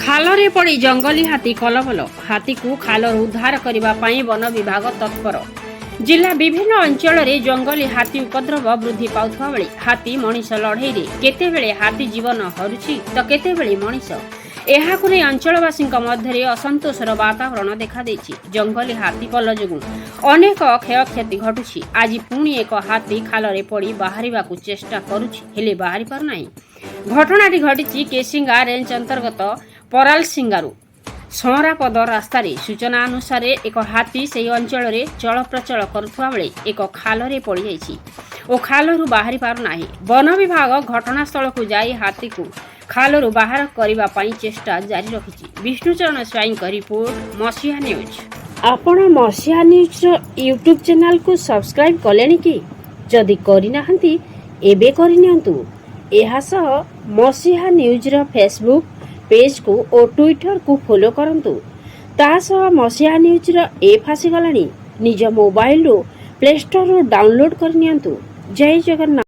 ଖାଲରେ ପଡ଼ି ଜଙ୍ଗଲୀ ହାତୀ କଲବଲ। ହାତୀକୁ ଖାଲରୁ ଉଦ୍ଧାର କରିବା ପାଇଁ ବନ ବିଭାଗ ତତ୍ପର। ଜିଲ୍ଲା ବିଭିନ୍ନ ଅଞ୍ଚଳରେ ଜଙ୍ଗଲୀ ହାତୀ ଉପଦ୍ରବ ବୃଦ୍ଧି ପାଉଥିବା ବେଳେ ହାତୀ ମଣିଷ ଲଢ଼େଇରେ କେତେବେଳେ ହାତୀ ଜୀବନ ହରୁଛି ତ କେତେବେଳେ ମଣିଷ। ଏହାକୁ ନେଇ ଅଞ୍ଚଳବାସୀଙ୍କ ମଧ୍ୟରେ ଅସନ୍ତୋଷର ବାତାବରଣ ଦେଖାଦେଇଛି। ଜଙ୍ଗଲୀ ହାତୀ ପଲ ଯୋଗୁଁ ଅନେକ କ୍ଷୟକ୍ଷତି ଘଟୁଛି। ଆଜି ପୁଣି ଏକ ହାତୀ ଖାଲରେ ପଡ଼ି ବାହାରିବାକୁ ଚେଷ୍ଟା କରୁଛି, ହେଲେ ବାହାରି ପାରୁନାହିଁ। ଘଟଣାଟି ଘଟିଛି କେସିଙ୍ଗା ରେଞ୍ଜ ଅନ୍ତର୍ଗତ ପରାଲସିଙ୍ଗାରୁ ସଂରାପଦ ରାସ୍ତାରେ। ସୂଚନା ଅନୁସାରେ ଏକ ହାତୀ ସେହି ଅଞ୍ଚଳରେ ଚଳପ୍ରଚଳ କରୁଥିବା ବେଳେ ଏକ ଖାଲରେ ପଡ଼ିଯାଇଛି ଓ ଖାଲରୁ ବାହାରି ପାରୁନାହିଁ। ବନ ବିଭାଗ ଘଟଣାସ୍ଥଳକୁ ଯାଇ ହାତୀକୁ ଖାଲରୁ ବାହାର କରିବା ପାଇଁ ଚେଷ୍ଟା ଜାରି ରଖିଛି। ବିଷ୍ଣୁଚରଣ ସ୍ୱାଇଁଙ୍କ ରିପୋର୍ଟ, ମସିହା ନ୍ୟୁଜ୍। ଆପଣ ମସିହା ନ୍ୟୁଜ୍ର ୟୁଟ୍ୟୁବ୍ ଚ୍ୟାନେଲକୁ ସବସ୍କ୍ରାଇବ୍ କଲେଣି କି? ଯଦି କରିନାହାନ୍ତି ଏବେ କରିନିଅନ୍ତୁ। ଏହାସହ ମସିହା ନ୍ୟୁଜ୍ର ଫେସବୁକ୍ ପେଜ୍କୁ ଓ ଟ୍ୱିଟରକୁ ଫଲୋ କରନ୍ତୁ। ତା ସହ ମସିହା ନ୍ୟୁଜ୍ର ଏପ୍ ଆସିଗଲାଣି। ନିଜ ମୋବାଇଲରୁ ପ୍ଲେ ଷ୍ଟୋରରୁ ଡାଉନଲୋଡ୍ କରିନିଅନ୍ତୁ। ଜୟ ଜଗନ୍ନାଥ।